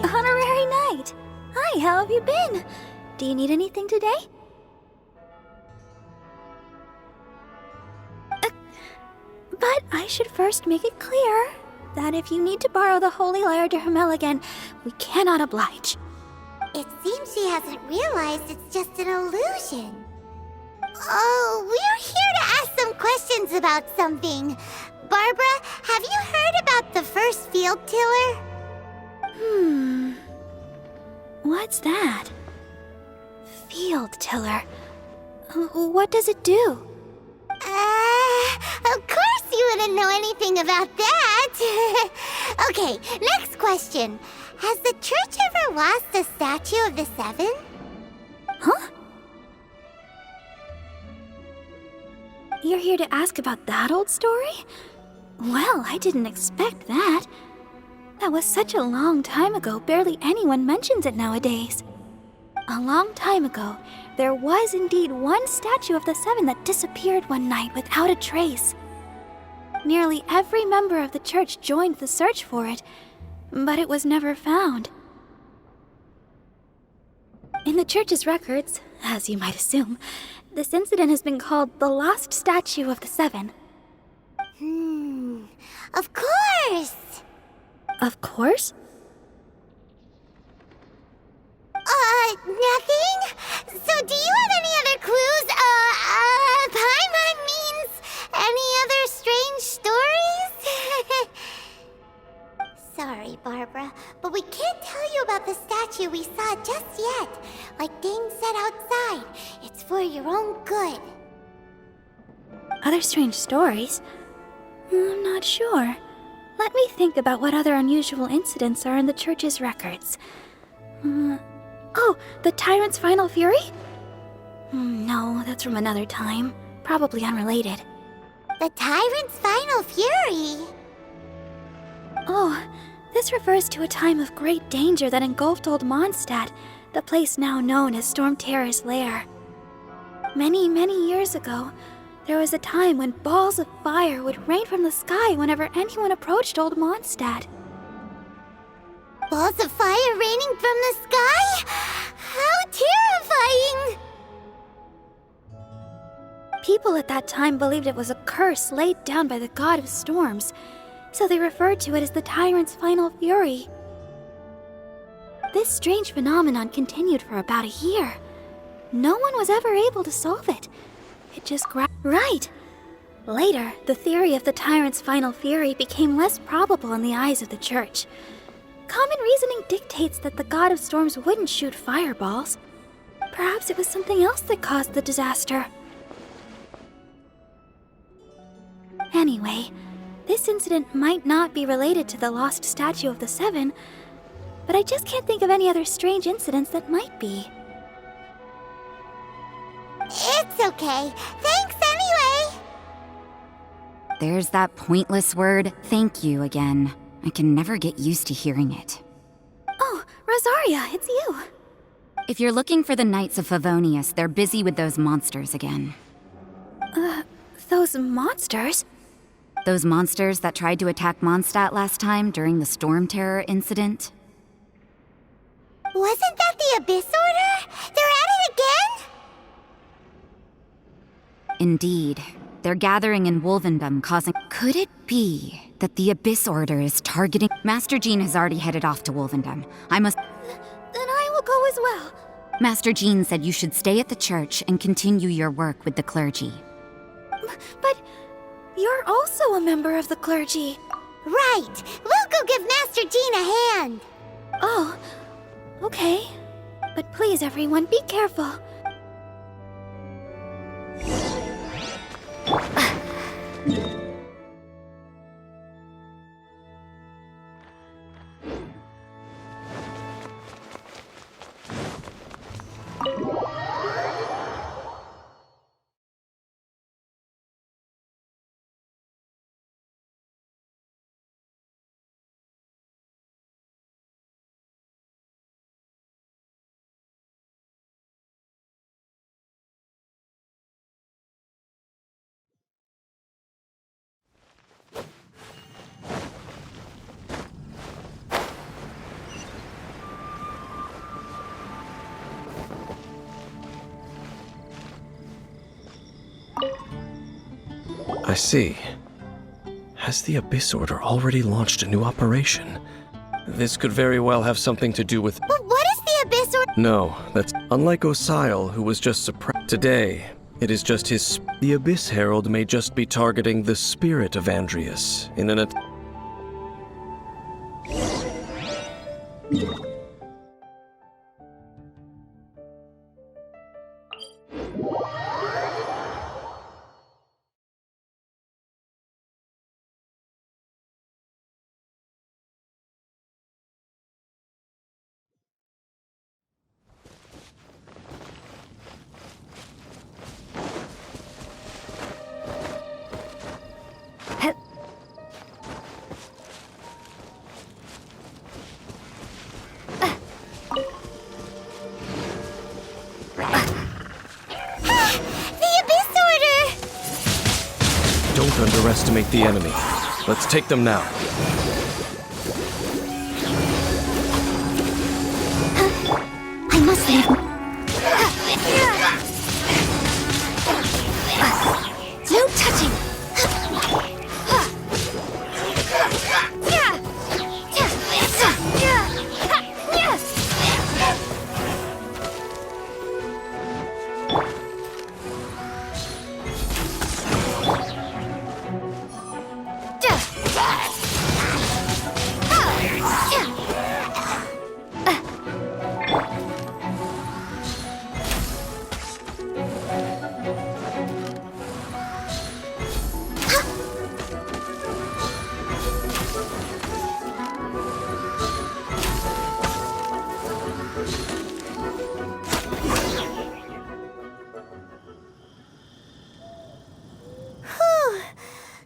Honorary Knight! Hi, how have you been? Do you need anything today? But I should first make it clear that if you need to borrow the Holy Lyre de Hermel again, we cannot oblige. It seems she hasn't realized it's just an illusion. Oh, we're here to ask some questions about something. Barbara, have you heard about the first field tiller? What's that? Field tiller. What does it do? Of course you wouldn't know anything about that. Okay, next question. Has the church ever lost a statue of the Seven? Huh? You're here to ask about that old story? Well, I didn't expect that. That was such a long time ago, barely anyone mentions it nowadays. A long time ago, there was indeed one statue of the Seven that disappeared one night without a trace. Nearly every member of the church joined the search for it, but it was never found. In the church's records, as you might assume, this incident has been called the Lost Statue of the Seven. Of course! Of course? Nothing? So do you have any other clues? Paimon means any other strange stories? Sorry, Barbara, but we can't tell you about the statue we saw just yet. Like Dane said outside, it's for your own good. Other strange stories? I'm not sure. Let me think about what other unusual incidents are in the church's records. Oh, the Tyrant's Final Fury? No, that's from another time. Probably unrelated. The Tyrant's Final Fury? Oh, this refers to a time of great danger that engulfed Old Mondstadt, the place now known as Storm Terror's lair. Many, many years ago, there was a time when balls of fire would rain from the sky whenever anyone approached Old Mondstadt. Balls of fire raining from the sky? How terrifying! People at that time believed it was a curse laid down by the god of storms, so they referred to it as the Tyrant's Final Fury. This strange phenomenon continued for about a year. No one was ever able to solve it. It just Right! Later, the theory of the Tyrant's Final Fury became less probable in the eyes of the church. Common reasoning dictates that the god of storms wouldn't shoot fireballs. Perhaps it was something else that caused the disaster. Anyway, this incident might not be related to the lost statue of the Seven, but I just can't think of any other strange incidents that might be. It's okay. Thanks anyway. There's that pointless word, thank you, again. I can never get used to hearing it. Oh, Rosaria, it's you. If you're looking for the Knights of Favonius, they're busy with those monsters again. Those monsters? Those monsters that tried to attack Mondstadt last time during the Storm Terror incident? Wasn't that the Abyss Order? They're at it again? Indeed. They're gathering in Wolvendom, causing... Could it be that the Abyss Order is targeting... Master Jean has already headed off to Wolvendom. I must... Then I will go as well. Master Jean said you should stay at the church and continue your work with the clergy. But you're also a member of the clergy. Right. We'll go give Master Jean a hand. Oh, okay. But please, everyone, be careful. I see. Has the Abyss Order already launched a new operation? This could very well have something to do with... But what is the Abyss Order? No, that's... Unlike Osile, who was just suppressed today, it is just his... The Abyss Herald may just be targeting the spirit of Andreas in an... The Abyss Order! Don't underestimate the enemy. Let's take them now. I must leave. No touching!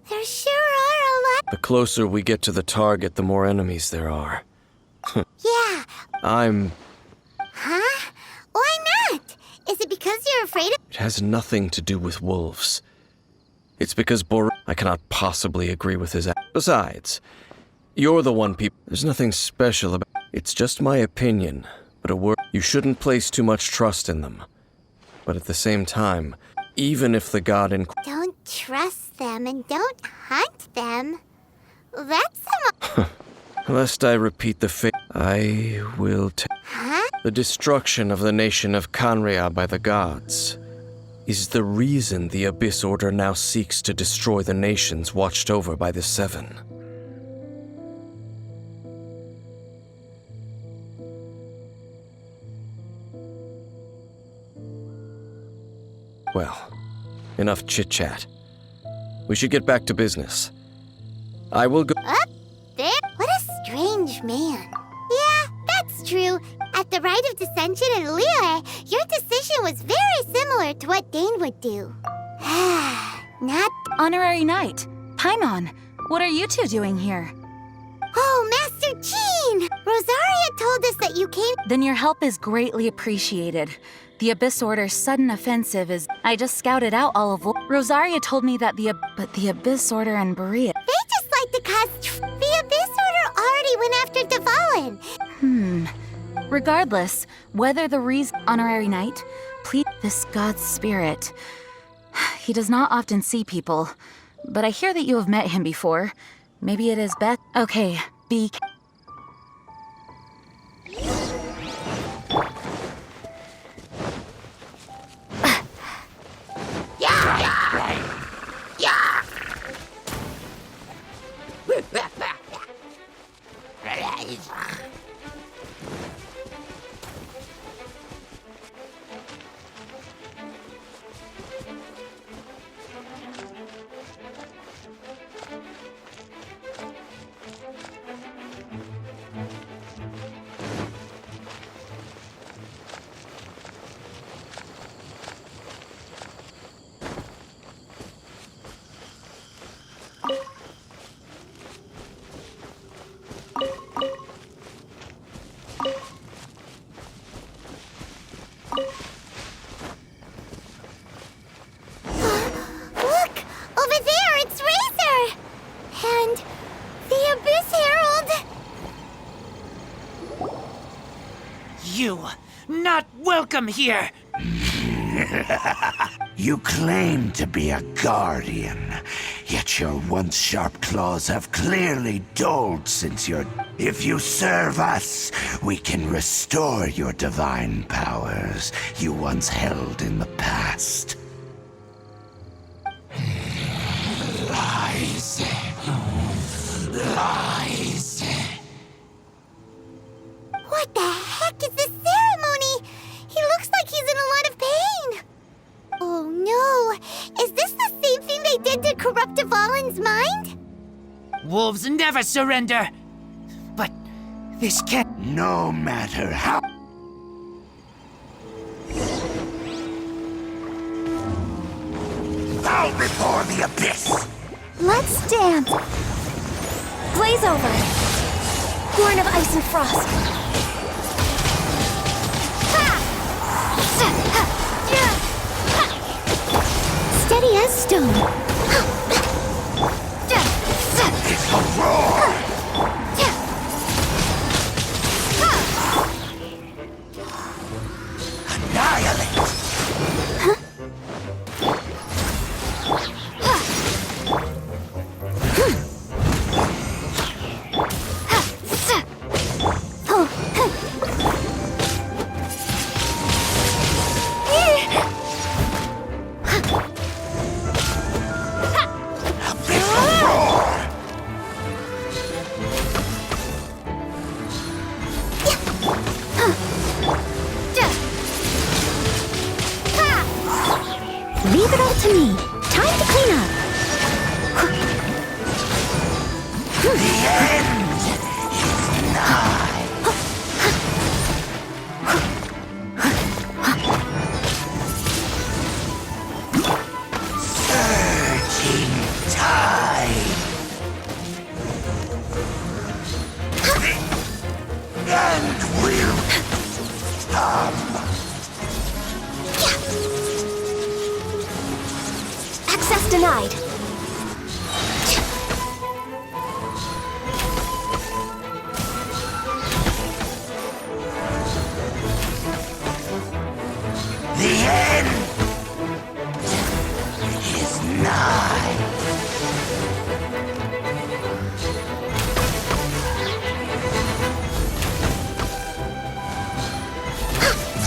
There sure are a lot. The closer we get to the target, the more enemies there are. Yeah. I'm... Huh? Why not? Is it because you're afraid of... It has nothing to do with wolves. It's because I cannot possibly agree with his... Besides, you're the one people... There's nothing special about... It's just my opinion, but a word... You shouldn't place too much trust in them. But at the same time, even if the god in... Don't trust them and don't hunt them. That's some... Lest I repeat the fate, I will Huh? The destruction of the nation of Canria by the gods is the reason the Abyss Order now seeks to destroy the nations watched over by the Seven. Well, enough chit-chat. We should get back to business. I will go... Up there? What a strange man. Yeah, that's true. At the Rite of Dissension in Liyue, your decision was very similar to what Dane would do. Not... Honorary Knight, Paimon, what are you two doing here? Oh, Master Jean! Rosaria told us that you came... Then your help is greatly appreciated. The Abyss Order's sudden offensive is... I just scouted out all of... Rosaria told me that But the Abyss Order and Berea... They just like to cause... The Abyss Order already went after Dvalin. Regardless, whether the reason... Honorary Knight, please... This god's spirit... He does not often see people, but I hear that you have met him before. Maybe it is best... Okay, be... Look! Over there, it's Razor! And the Abyss Herald! You, not welcome here! You claim to be a guardian, yet your once sharp claws have clearly dulled since your... If you serve us, we can restore your divine powers you once held in the past. Lies. Lies. What the heck is this ceremony? He looks like he's in a lot of pain. Oh no! Is this the same thing they did to corrupt Valen's mind? Wolves never surrender! But this can't... No matter how... Bow before the abyss! Let's dance! Blaze over! Born of ice and frost! Steady as stone! It's a roar! Annihilate! Leave it all to me. Time to clean up. The end is nigh! Surging tide! The end will come! Access denied. The end is nigh.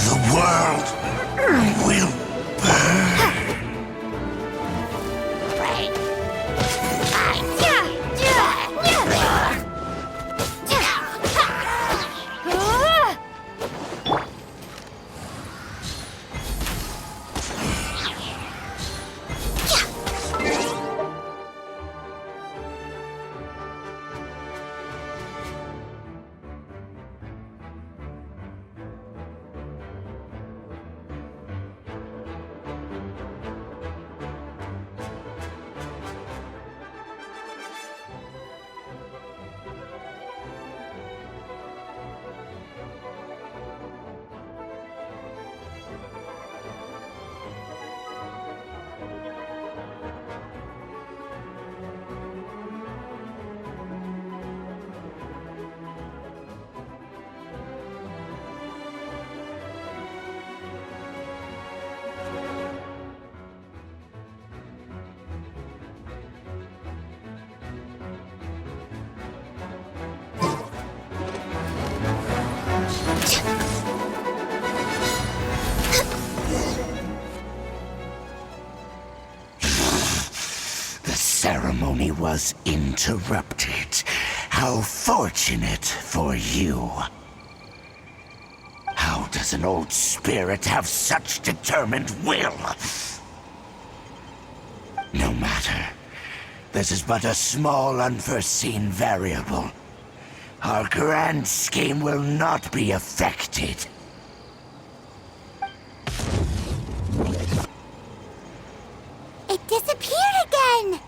The world will burn. The ceremony was interrupted. How fortunate for you. How does an old spirit have such determined will? No matter. This is but a small unforeseen variable. Our grand scheme will not be affected. It disappeared again!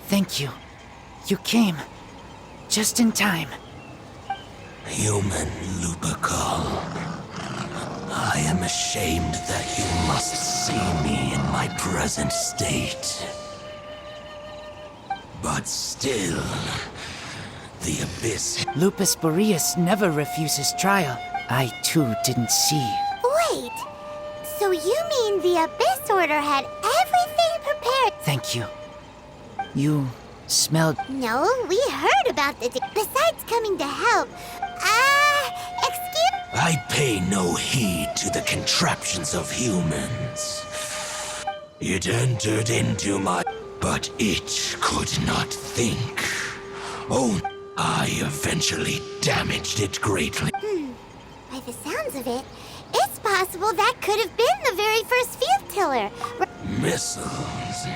Thank you. You came. Just in time. Human Lupercal, I am ashamed that you must see me in my present state. But still, The Abyss. Lupus Boreas never refuses trial. I too didn't see. Wait, so you mean the Abyss Order had everything prepared? Thank you. You smelled. No, we heard about the besides coming to help. Excuse. I pay no heed to the contraptions of humans. It entered into my... but it could not think. Oh, I eventually damaged it greatly. By the sounds of it, it's possible that could have been the very first field tiller. Missiles.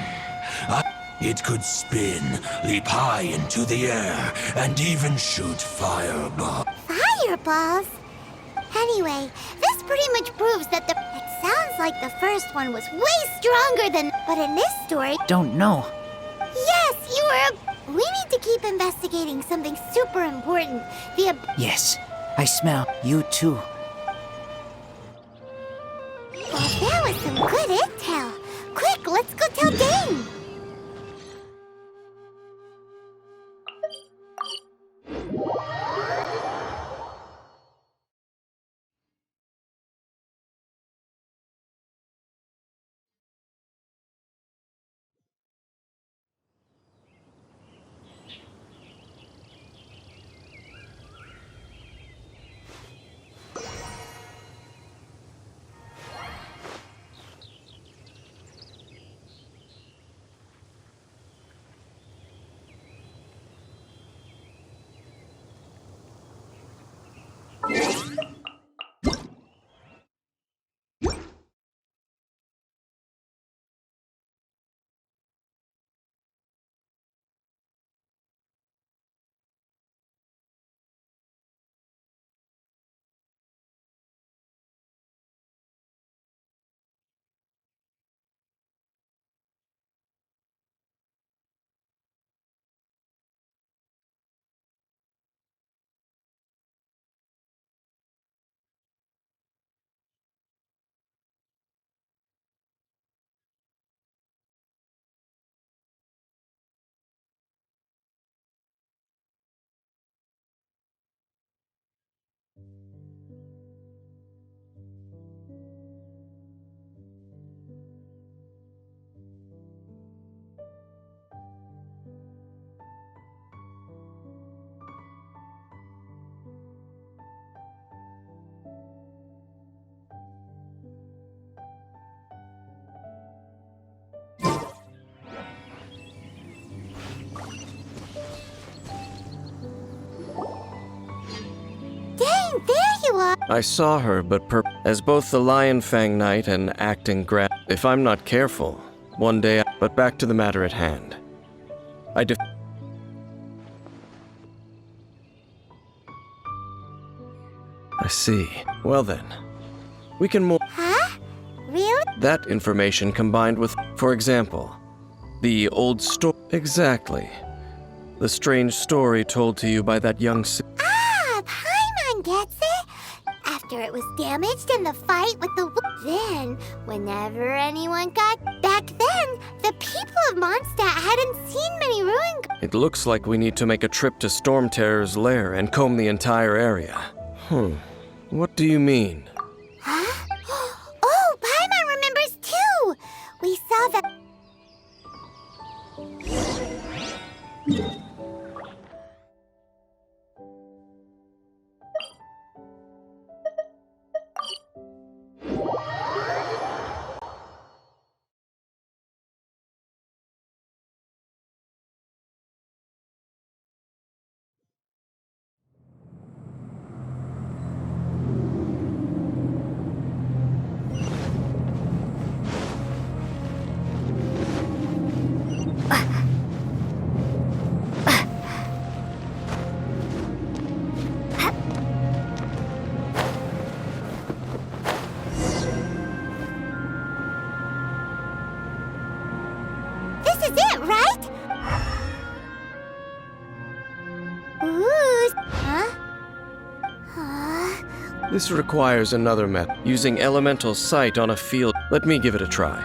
It could spin, leap high into the air, and even shoot fireballs. Fireballs? Anyway, this pretty much proves that it sounds like the first one was way stronger than... But in this story... Don't know. Yes, you were we need to keep investigating something super important. Yes, I smell you too. Well, that was some good intel. Quick, let's go tell Dane. There you are! I saw her, but as both the Lion Fang Knight and acting if I'm not careful, one day but back to the matter at hand. I see. Well then, we can more... Huh? Really? That information combined with, for example, the old story... Exactly. The strange story told to you by that young... Paimon gets it. After it was damaged in the fight with the... Then, whenever anyone got... Back then, the people of Mondstadt hadn't seen many ruin... It looks like we need to make a trip to Storm Terror's lair and comb the entire area. What do you mean? Huh? Oh, Paimon remembers too! We saw that... This is it, right? Ooh, huh? This requires another method, using elemental sight on a field. Let me give it a try.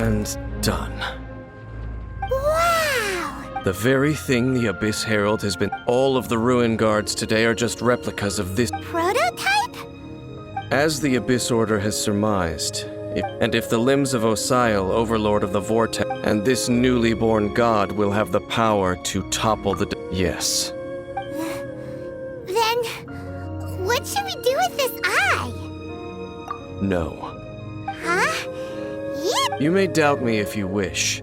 And done. Wow! The very thing the Abyss Herald has been. All of the ruin guards today are just replicas of this. Prototype? As the Abyss Order has surmised, if the limbs of Osial, Overlord of the Vortex, and this newly born god will have the power to topple the. Yes. Then, what should we do with this eye? No. Huh? Yep. You may doubt me if you wish.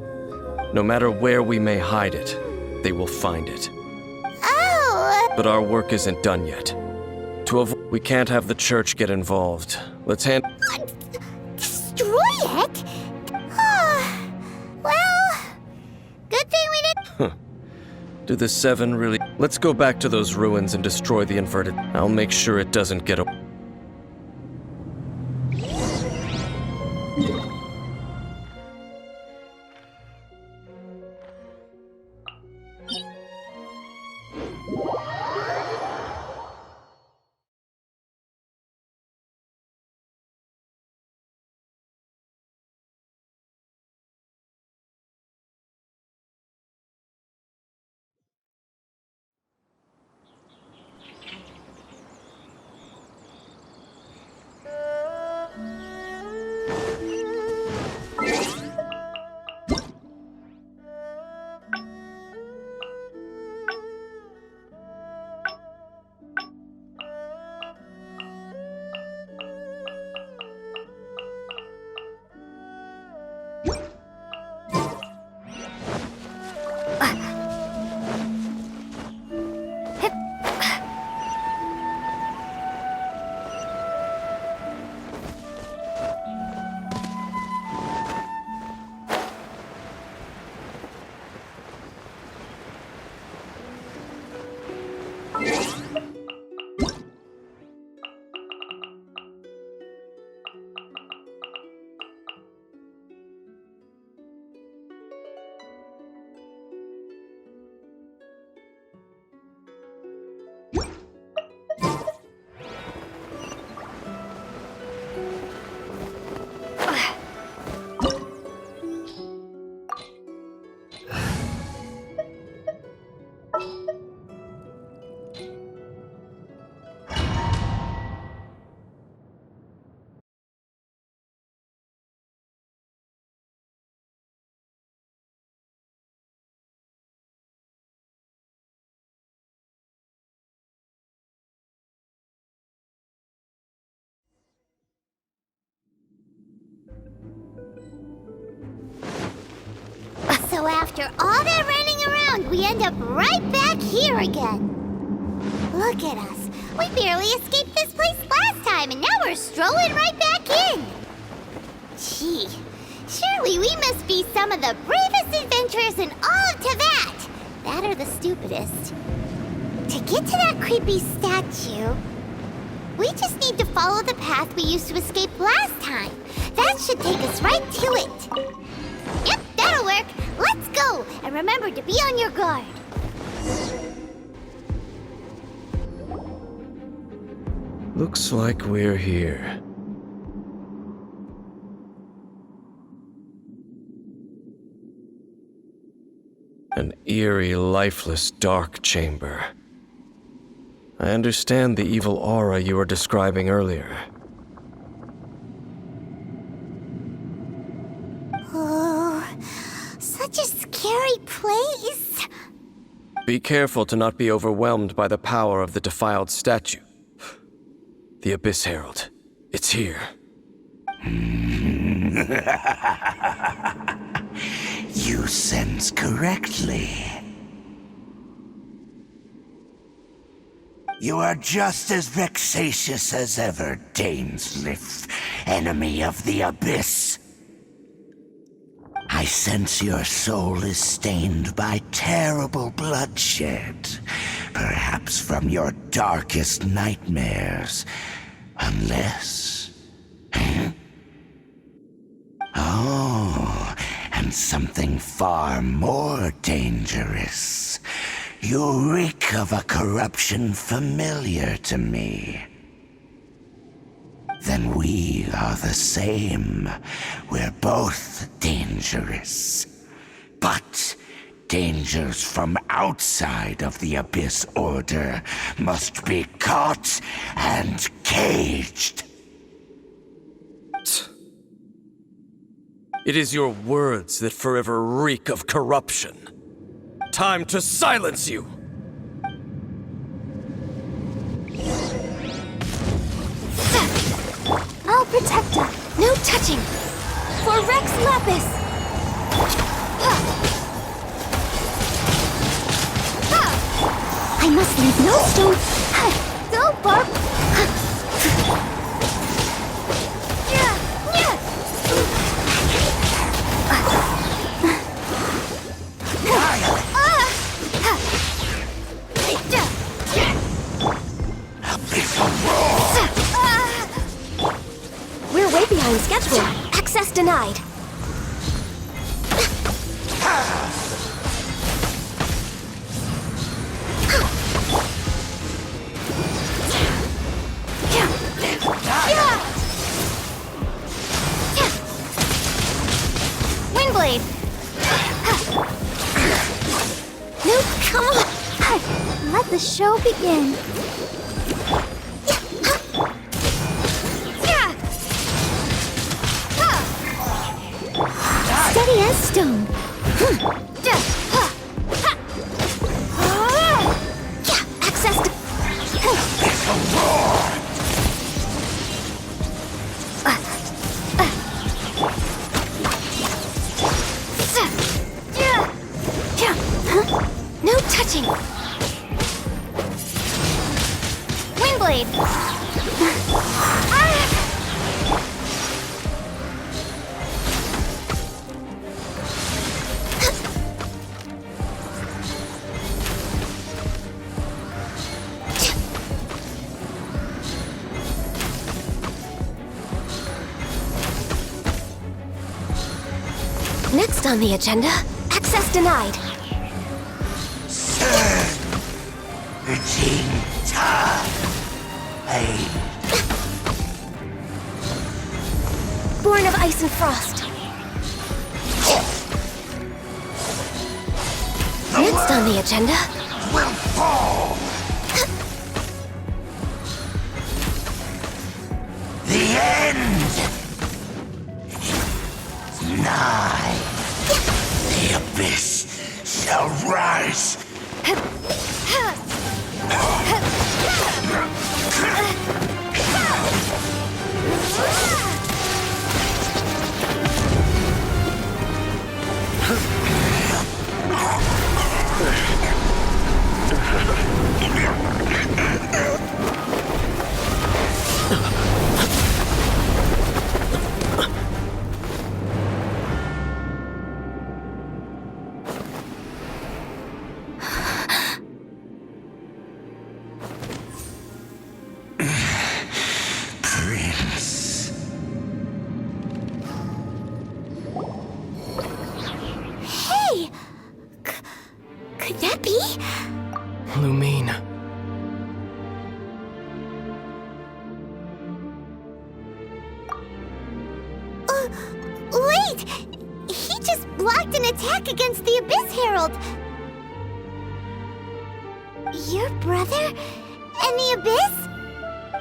No matter where we may hide it, they will find it. Oh! But our work isn't done yet. We can't have the church get involved. Let's hand. Destroy it? Well, good thing we didn't. Do the Seven really? Let's go back to those ruins and destroy the inverted. I'll make sure it doesn't get away. So after all that running around, we end up right back here again. Look at us. We barely escaped this place last time, and now we're strolling right back in. Gee, surely we must be some of the bravest adventurers in all of Teyvat. That or the stupidest. To get to that creepy statue, we just need to follow the path we used to escape last time. That should take us right to it. Yep, that'll work. Let's go, and remember to be on your guard. Looks like we're here. An eerie, lifeless, dark chamber. I understand the evil aura you were describing earlier. Oh, such a scary place. Be careful to not be overwhelmed by the power of the defiled statue. The Abyss Herald. It's here. You sense correctly. You are just as vexatious as ever, Dainsleif, enemy of the Abyss. I sense your soul is stained by terrible bloodshed, perhaps from your darkest nightmares, unless... Oh, and something far more dangerous. You reek of a corruption familiar to me. then we are the same. We're both dangerous. But dangers from outside of the Abyss Order must be caught and caged. It is your words that forever reek of corruption. Time to silence you! I'll protect her. No touching. For Rex Lapis. I must leave no stone. Go, Barb. We're way behind schedule. Access denied. Windblade. No, come on. Let the show begin. Steady as stone. Access to... No touching. Windblade. Next on the agenda, access denied. Born of ice and frost. Next on the agenda, Will fall. The end is nigh. The abyss shall rise. could that be? Lumine. Wait! He just blocked an attack against the Abyss Herald! Your brother? And the Abyss?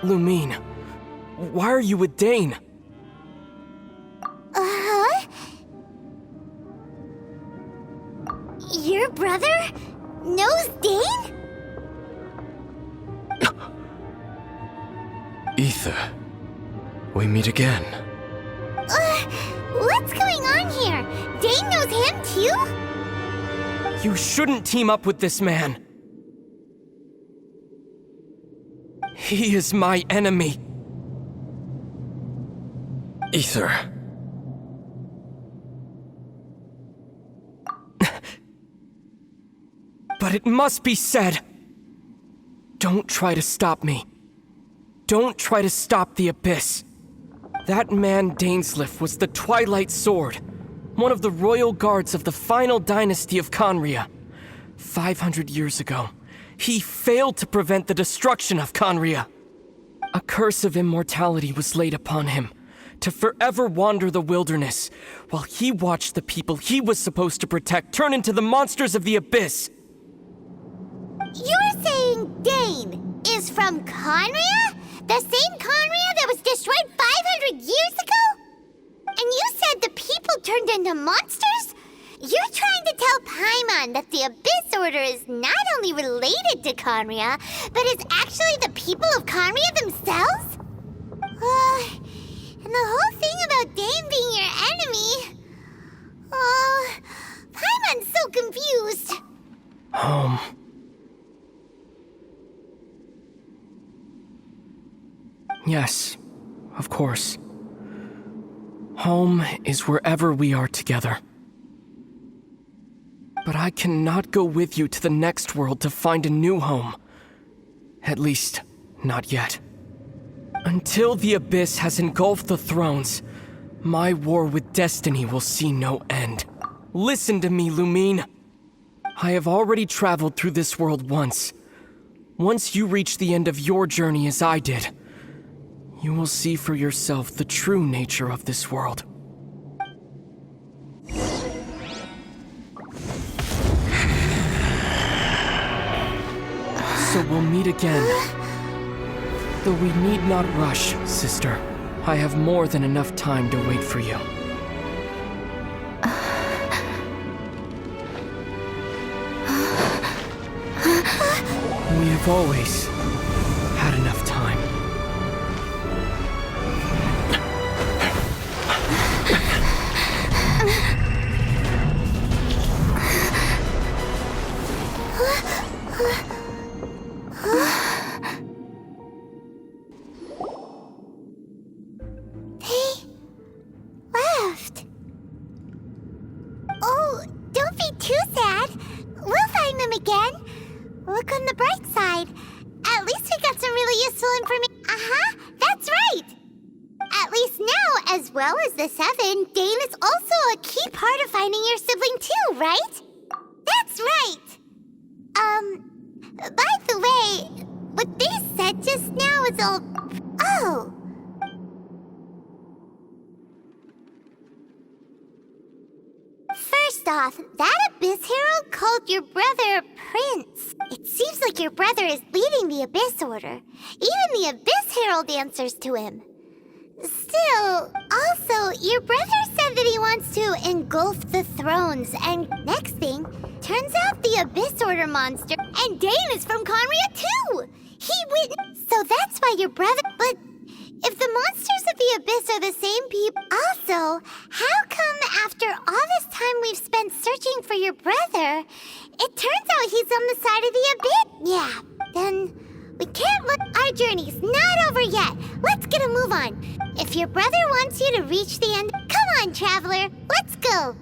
Lumine, why are you with Dane? Uh-huh? Your brother knows Dane? Aether, we meet again. What's going on here? Dane knows him too? You shouldn't team up with this man. He is my enemy. Aether. But it must be said. Don't try to stop me. Don't try to stop the Abyss. That man Dainsleif was the Twilight Sword, one of the royal guards of the final dynasty of Conria. 500 years ago, he failed to prevent the destruction of Conria. A curse of immortality was laid upon him, to forever wander the wilderness, while he watched the people he was supposed to protect turn into the monsters of the abyss. You're saying Dane is from Conria? The same Conria that was destroyed 500 years ago? And you said the people turned into monsters? You're trying to tell Paimon that the Abyss Order is not only related to Conria, but is actually the people of Conria themselves? And the whole thing about Dane being your enemy... Oh, Paimon's so confused. Yes, of course. Home is wherever we are together. But I cannot go with you to the next world to find a new home. At least, not yet. Until the Abyss has engulfed the thrones, my war with destiny will see no end. Listen to me, Lumine. I have already traveled through this world once. Once you reach the end of your journey as I did, you will see for yourself the true nature of this world. So we'll meet again. Though we need not rush, sister. I have more than enough time to wait for you. We have always had enough time. They left. Oh, don't be too sad. We'll find them again. Look on the bright side. At least we got some really useful information. Uh-huh, that's right. At least now, as well as the Seven, Dane is also a key part of finding your sibling too, right? That's right. By the way, what they said just now is all... Oh. First off, that Abyss Herald called your brother a prince. It seems like your brother is leading the Abyss Order. Even the Abyss Herald answers to him. Still, also, your brother said that he wants to engulf the thrones, and next thing, turns out the Abyss Order monster, and Dane is from Conria too! He witnessed, so that's why your brother, but if the monsters of the Abyss are the same people, also, how come after all this time we've spent searching for your brother, it turns out he's on the side of the Abyss? Yeah, then we can't look. Our journey's not over yet. Let's get a move on. If your brother wants you to reach the end, come on, traveler, let's go.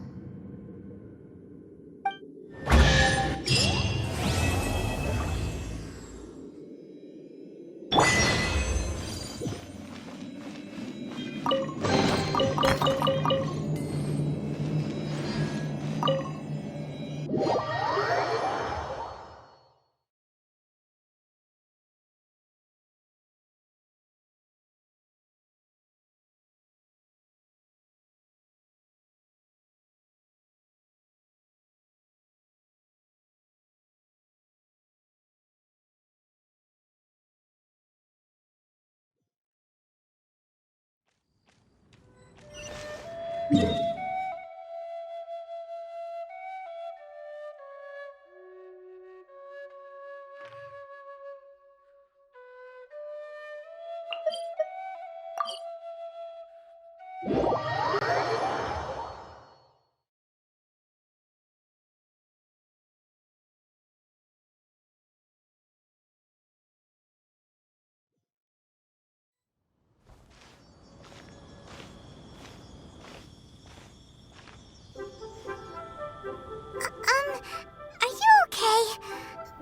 Are you okay?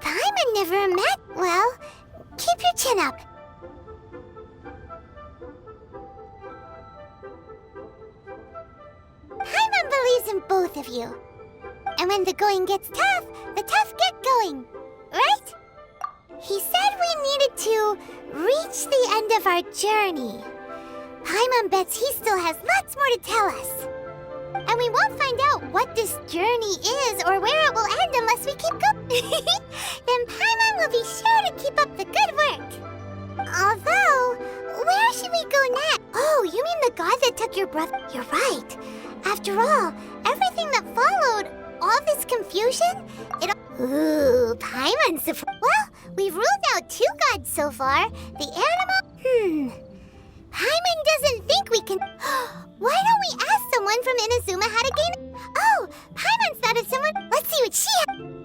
Paimon never met. Well, keep your chin up. Paimon believes in both of you. And when the going gets tough, the tough get going. Right? He said we needed to reach the end of our journey. Paimon bets he still has lots more to tell us. And we won't find out what this journey is or where it will end unless we keep going. Then Paimon will be sure to keep up the good work. Although, where should we go next? Oh, you mean the god that took your brother? You're right. After all, everything that followed, all this confusion, Ooh, Paimon's well, we've ruled out 2 gods so far. The animal... Paimon doesn't think we can... Why don't we ask someone from Inazuma how to gain... Oh, Paimon's thought of someone... Let's see what she has...